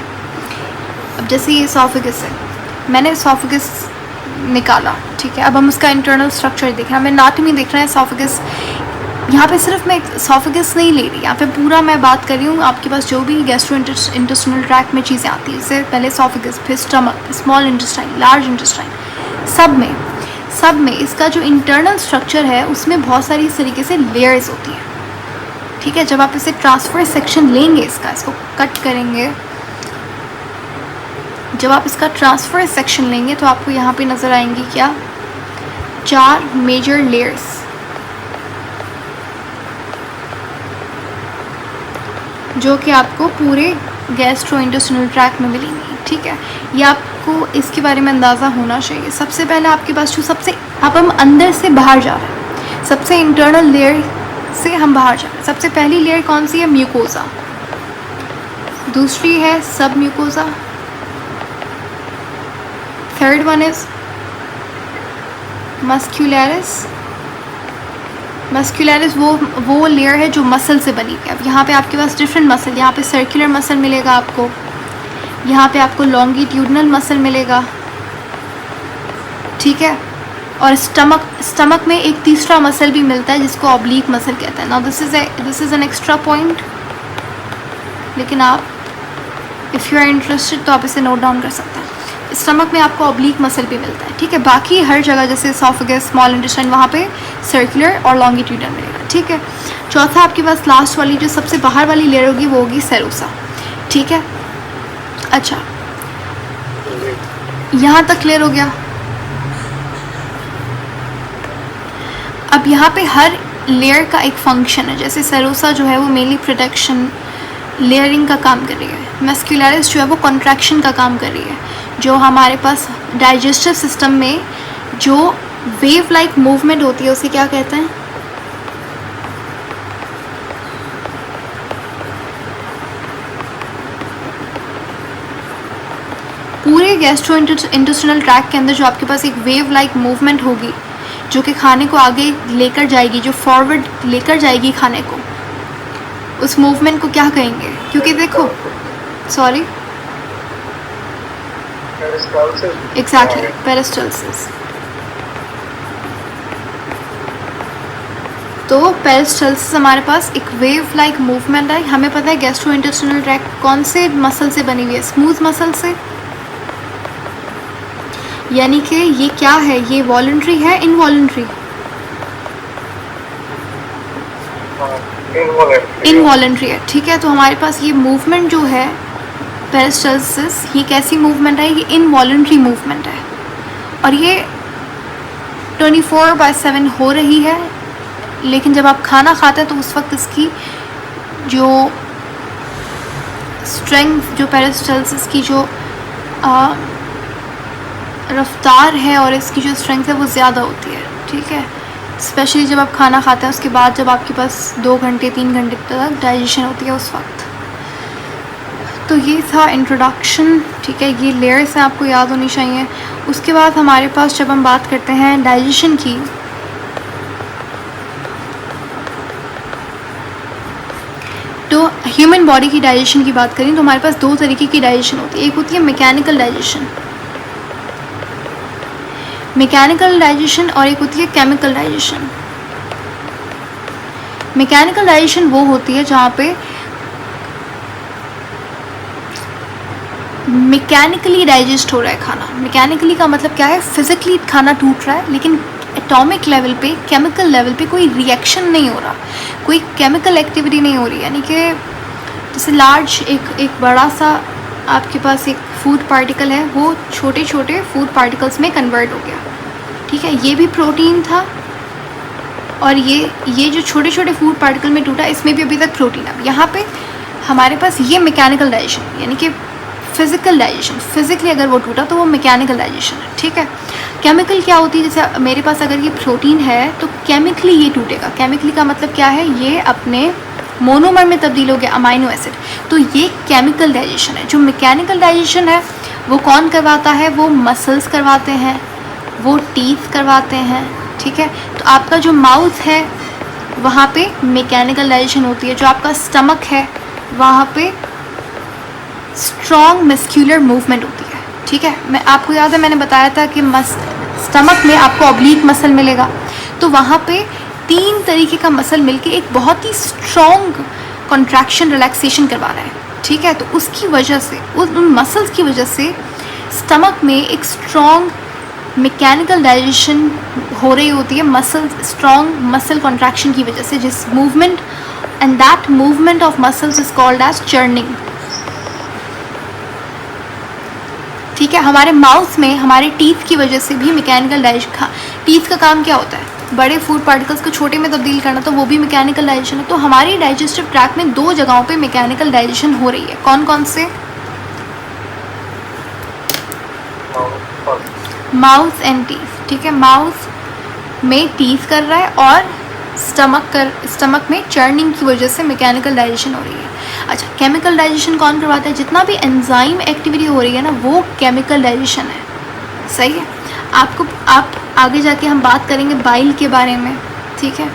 अब जैसे ये एसोफेगस है, मैंने एसोफेगस निकाला, ठीक है। अब हम उसका इंटरनल स्ट्रक्चर देख रहे हैं, हमें एनाटॉमी देख रहे हैं एसोफेगस। यहाँ पे सिर्फ मैं एसोफेगस नहीं ले रही, यहाँ पे पूरा मैं बात कर रही हूँ आपके पास जो भी गैस्ट्रो इंटेस्टिनल ट्रैक में चीज़ें आती हैं, जैसे पहले एसोफेगस, फिर स्टमक, फिर स्मॉल इंटेस्टाइन, लार्ज इंटेस्टाइन, सब में इसका जो इंटरनल स्ट्रक्चर है उसमें बहुत सारी इस तरीके से लेयर्स होती हैं, ठीक है। जब आप इसे ट्रांसफर सेक्शन लेंगे, इसको कट करेंगे, जब आप इसका ट्रांसफर सेक्शन लेंगे तो आपको यहाँ पे नज़र आएंगी क्या, 4 मेजर लेयर्स, जो कि आपको पूरे गैस्ट्रोइंटेस्टिनल ट्रैक्ट में मिलेंगी, ठीक है। ये आपको इसके बारे में अंदाज़ा होना चाहिए। सबसे पहले आपके पास जो हम अंदर से बाहर जा रहे हैं, सबसे इंटरनल लेयर से हम बाहर जा रहे हैं। सबसे पहली लेयर कौन सी है, म्यूकोसा, दूसरी है सब mucosa, third one is muscularis, वो लेयर है जो मसल से बनी है। अब यहाँ पे आपके पास डिफरेंट मसल, यहाँ पे सर्कुलर मसल मिलेगा आपको, यहाँ पे आपको लॉन्गिट्यूडनल मसल मिलेगा, ठीक है। और स्टमक में एक तीसरा मसल भी मिलता है जिसको ऑब्लिक मसल कहते हैं। Now this is an extra point, लेकिन आप इफ़ यू आर इंटरेस्टेड तो आप इसे नोट डाउन कर सकते हैं। स्टमक में आपको ऑब्लिक मसल भी मिलता है, ठीक है। बाकी हर जगह जैसे एसोफेगस, स्मॉल इंटेस्टाइन, वहाँ पे सर्कुलर और लॉन्गिट्यूडनल मिलेगा, ठीक है। चौथा आपके पास लास्ट वाली जो सबसे बाहर वाली लेयर होगी वो होगी सेरोसा, ठीक है। अच्छा, यहाँ तक क्लियर हो गया। अब यहाँ पे हर लेयर का एक फंक्शन है। जैसे सेरोसा जो है वो मेनली प्रोटेक्शन, लेयरिंग का काम कर रही है। मस्क्यूलरिस जो है वो कॉन्ट्रैक्शन का काम कर रही है। जो हमारे पास डाइजेस्टिव सिस्टम में जो वेव लाइक मूवमेंट होती है उसे क्या कहते हैं, पूरे गैस्ट्रो इंटेस्टिनल ट्रैक के अंदर जो आपके पास एक वेव लाइक मूवमेंट होगी जो कि खाने को आगे लेकर जाएगी, जो फॉरवर्ड लेकर जाएगी खाने को, उस मूवमेंट को क्या कहेंगे? क्योंकि देखो, सॉरी, एग्जैक्टली, पेरिस्टाल्सिस। तो पेरिस्टाल्सिस हमारे पास एक वेव लाइक मूवमेंट है। हमें पता है गैस्ट्रोइंटेस्टिनल ट्रैक्ट कौन से मसल से बनी हुई है, स्मूथ मसल से। यानी कि ये क्या है, ये वॉलंटरी है इनवॉलंटरी? इनवॉलंटरी है, ठीक है। तो हमारे पास ये मूवमेंट जो है पेरिस्टाल्सिस, ये कैसी मूवमेंट है? ये इनवॉलंटरी मूवमेंट है और ये 24/7 हो रही है। लेकिन जब आप खाना खाते हैं तो उस वक्त इसकी जो स्ट्रेंथ, जो पेरिस्टाल्सिस की जो रफ्तार है और इसकी जो स्ट्रेंथ है वो ज़्यादा होती है, ठीक है। स्पेशली जब आप खाना खाते हैं उसके बाद, जब आपके पास 2 घंटे 3 घंटे तक डाइजेशन होती है उस वक्त। तो ये था इंट्रोडक्शन, ठीक है। ये लेयर्स हैं, आपको याद होनी चाहिए। उसके बाद हमारे पास जब हम बात करते हैं डाइजेशन की, तो ह्यूमन बॉडी की डाइजेशन की बात करें तो हमारे पास 2 तरीके की डाइजेशन होती है। एक होती है मैकेनिकल डाइजेशन, मैकेनिकल डाइजेशन, और एक होती है केमिकल डाइजेशन। मैकेनिकल डाइजेशन वो होती है जहाँ पे मैकेनिकली डाइजेस्ट हो रहा है खाना। मैकेनिकली का मतलब क्या है? फिजिकली खाना टूट रहा है, लेकिन एटॉमिक लेवल पे, केमिकल लेवल पे कोई रिएक्शन नहीं हो रहा, कोई केमिकल एक्टिविटी नहीं हो रही। यानी कि जैसे लार्ज एक बड़ा सा आपके पास एक फूड पार्टिकल है, वो छोटे छोटे फूड पार्टिकल्स में कन्वर्ट हो गया, ठीक है। ये भी प्रोटीन था और ये जो छोटे छोटे फूड पार्टिकल में टूटा, इसमें भी अभी तक प्रोटीन है। यहाँ पे हमारे पास ये मैकेनिकल डाइजेशन, यानी कि फिज़िकल डाइजेशन, फिज़िकली अगर वो टूटा तो वो मैकेनिकल डाइजेशन है, ठीक है। केमिकल क्या होती है? जैसे मेरे पास अगर ये प्रोटीन है तो केमिकली ये टूटेगा। केमिकली का मतलब क्या है? ये अपने मोनोमर में तब्दील हो गया, अमाइनो एसिड। तो ये केमिकल डाइजेशन है। जो मैकेनिकल डाइजेशन है वो कौन करवाता है? वो मसल्स करवाते हैं, वो टीथ करवाते हैं, ठीक है। तो आपका जो माउथ है वहाँ पे मैकेनिकल डाइजेशन होती है। जो आपका स्टमक है वहाँ पे स्ट्रॉन्ग मस्क्यूलर मूवमेंट होती है, ठीक है। मैं आपको याद है मैंने बताया था कि स्टमक में आपको ऑब्लिक मसल मिलेगा, तो वहाँ पे 3 तरीके का मसल मिलके एक बहुत ही स्ट्रॉन्ग कॉन्ट्रैक्शन रिलैक्सेशन करवा रहा है, ठीक है। तो उसकी वजह से, उन मसल्स की वजह से स्टमक में एक स्ट्रॉन्ग मैकेनिकल डाइजेशन हो रही होती है, स्ट्रॉन्ग मसल कॉन्ट्रैक्शन की वजह से, जिस movement, and that movement of muscles is called as churning, ठीक है। हमारे माउथ में हमारे टीथ की वजह से भी मैकेनिकल डाइजेशन, टीथ का काम क्या होता है? बड़े फूड पार्टिकल्स को छोटे में तब्दील करना, तो वो भी मैकेनिकल डाइजेशन है। तो हमारी डाइजेस्टिव ट्रैक्ट में 2 जगहों पे मैकेनिकल डाइजेशन हो रही है। कौन कौन से? माउथ एंड टीथ, ठीक है। माउथ में टीथ कर रहा है और स्टमक में चर्निंग की वजह से मैकेनिकल डाइजेशन हो रही है। अच्छा, केमिकल डाइजेशन कौन करवाता है? जितना भी एंजाइम एक्टिविटी हो रही है ना, वो केमिकल डाइजेशन है, सही है। आप आगे जाके हम बात करेंगे बाइल के बारे में, ठीक है।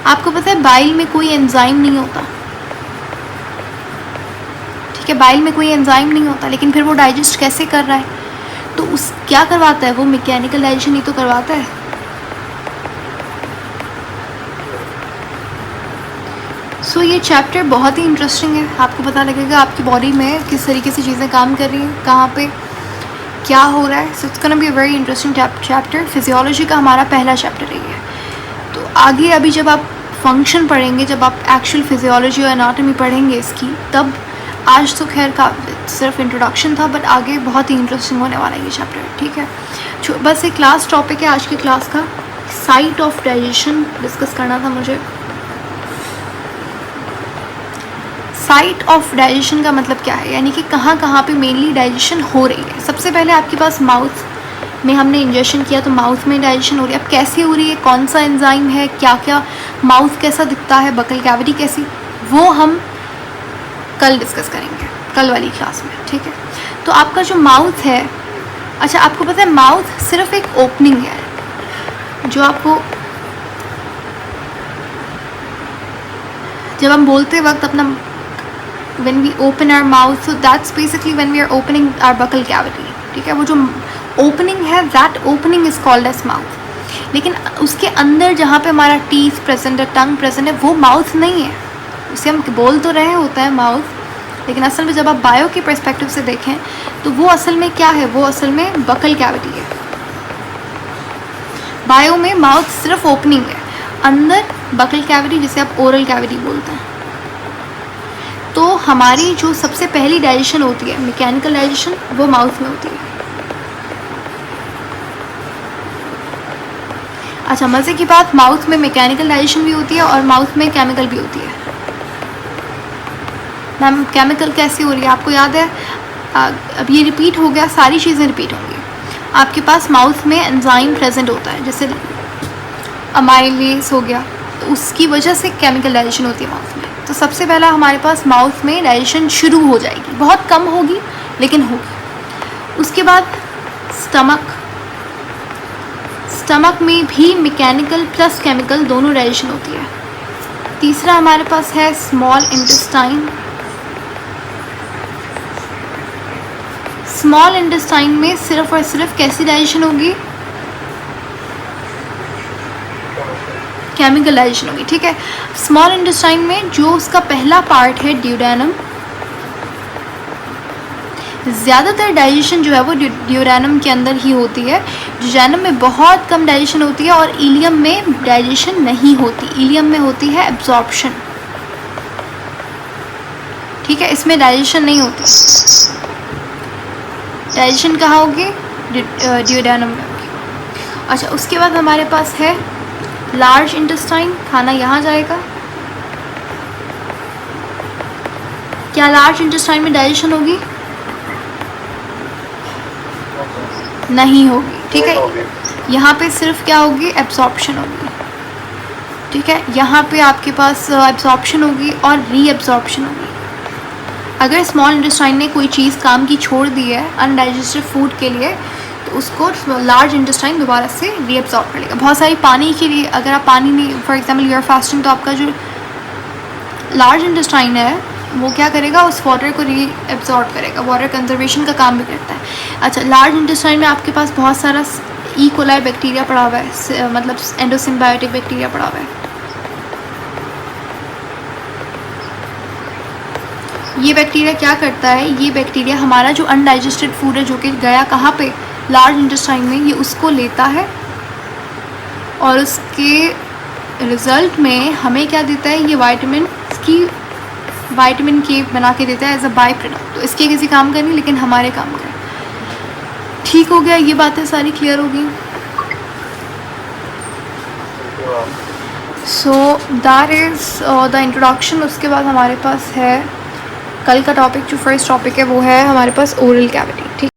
आपको पता है बाइल में कोई एंजाइम नहीं होता, ठीक है। बाइल में कोई एंजाइम नहीं होता, लेकिन फिर वो डाइजेस्ट कैसे कर रहा है? तो उस क्या करवाता है? वो मैकेनिकल डाइजेशन ही तो करवाता है। सो ये चैप्टर बहुत ही इंटरेस्टिंग है। आपको पता लगेगा आपकी बॉडी में किस तरीके से चीज़ें काम कर रही हैं, कहाँ पे क्या हो रहा है। So it's gonna be a very interesting chapter. Physiology का हमारा पहला चैप्टर है ये। तो आगे अभी जब आप फंक्शन पढ़ेंगे, जब आप एक्चुअल फिजियोलॉजी और एनाटॉमी पढ़ेंगे इसकी, तब आज तो खैर का सिर्फ इंट्रोडक्शन था, बट आगे बहुत ही इंटरेस्टिंग होने वाला है ये चैप्टर, ठीक है। बस एक लास्ट टॉपिक है आज की क्लास का, साइट ऑफ डाइजेशन डिस्कस करना था मुझे। साइट ऑफ डाइजेशन का मतलब क्या है? यानी कि कहाँ कहाँ पे मेनली डाइजेशन हो रही है। सबसे पहले आपके पास माउथ में हमने इंजेक्शन किया तो माउथ में डाइजेशन हो रही है। अब कैसे हो रही है, कौन सा एंजाइम है, क्या क्या, माउथ कैसा दिखता है, बकल कैविटी कैसी, वो हम कल डिस्कस करेंगे, कल वाली क्लास में, ठीक है। तो आपका जो माउथ है, अच्छा आपको पता है माउथ सिर्फ एक ओपनिंग है जो आपको, जब हम बोलते वक्त अपना, when we open our mouth, so that's basically when we are opening our buccal cavity, ठीक है। वो जो opening है, that opening is called as mouth. लेकिन उसके अंदर जहाँ पे हमारा टीथ प्रेजेंट है, टंग प्रेजेंट है, वो माउथ नहीं है। उसे हम बोल तो रहे होता है माउथ, लेकिन असल में जब आप बायो के पर्सपेक्टिव से देखें तो वो असल में क्या है? वो असल में बकल कैविटी है, बायो में माउथ सिर्फ ओपनिंग है, अंदर बकल कैविटी जिसे आप ओरल कैविटी बोलते हैं। तो हमारी जो सबसे पहली डाइजेशन होती है, मैकेनिकल डाइजेशन, वो माउथ में होती है। अच्छा, मज़े की बात, माउथ में मैकेनिकल डाइजेशन भी होती है और माउथ में केमिकल भी होती है। मैम केमिकल कैसी हो रही है आपको याद है? अब ये रिपीट हो गया, सारी चीज़ें रिपीट होंगी। आपके पास माउथ में एंजाइम प्रेजेंट होता है, जैसे अमाइलेज हो गया, तो उसकी वजह से केमिकल डाइजेशन होती है माउथ में। तो सबसे पहला हमारे पास माउथ में डाइजेशन शुरू हो जाएगी, बहुत कम होगी लेकिन होगी। उसके बाद स्टमक में भी मैकेनिकल प्लस केमिकल दोनों डाइजेशन होती है। तीसरा हमारे पास है स्मॉल इंटेस्टाइन। स्मॉल इंटेस्टाइन में सिर्फ और सिर्फ कैसी डाइजेशन होगी? केमिकल डाइजेशन होगी, ठीक है। स्मॉल इंटेस्टाइन में जो उसका पहला पार्ट है ड्यूडेनम, ज़्यादातर डाइजेशन जो है वो ड्यूडेनम के अंदर ही होती है। ड्यूडेनम में बहुत कम डाइजेशन होती है और इलियम में डाइजेशन नहीं होती। इलियम में होती है एब्जॉर्प्शन, ठीक है, इसमें डाइजेशन नहीं होती। डाइजेशन कहाँ होगी? ड्यूडेनम में होगी। अच्छा, उसके बाद हमारे पास है लार्ज इंटेस्टाइन, खाना यहाँ जाएगा। क्या लार्ज इंटेस्टाइन में डाइजेशन होगी? नहीं होगी, ठीक है। यहाँ पे सिर्फ क्या होगी? एब्जॉर्प्शन होगी, ठीक है। यहाँ पे आपके पास एब्जॉर्प्शन होगी और रीएब्जॉर्प्शन होगी। अगर स्मॉल इंटेस्टाइन ने कोई चीज़ काम की छोड़ दी है अनडाइजेस्टेड फूड के लिए, तो उसको लार्ज इंटेस्टाइन दोबारा से रीएब्जॉर्ब कर लेगा। बहुत सारी पानी के लिए, अगर आप पानी नहीं, for example you are fasting, तो आपका जो लार्ज इंटेस्टाइन है वो क्या करेगा? उस वाटर को रीएब्जॉर्ब करेगा, वाटर कंजर्वेशन का काम भी करता है। अच्छा, लार्ज इंटेस्टाइन में आपके पास बहुत सारा ई कोलाई बैक्टीरिया पड़ा हुआ है, मतलब एंडोसिम्बायोटिक बैक्टीरिया पड़ा हुआ है। ये बैक्टीरिया क्या करता है? ये बैक्टीरिया हमारा जो अनडाइजेस्टेड फूड है, जो कि गया कहाँ पे? लार्ज इंटेस्टाइन में, ये उसको लेता है और उसके रिज़ल्ट में हमें क्या देता है? ये विटामिन के बना के देता है एज अ बाई प्रोडक्ट। तो इसके किसी काम का नहीं, लेकिन हमारे काम का। ठीक हो गया, ये बातें सारी क्लियर हो गई। So that is the introduction. उसके बाद हमारे पास है कल का टॉपिक, जो फर्स्ट टॉपिक है वो है हमारे पास ओरल कैविटी, ठीक है।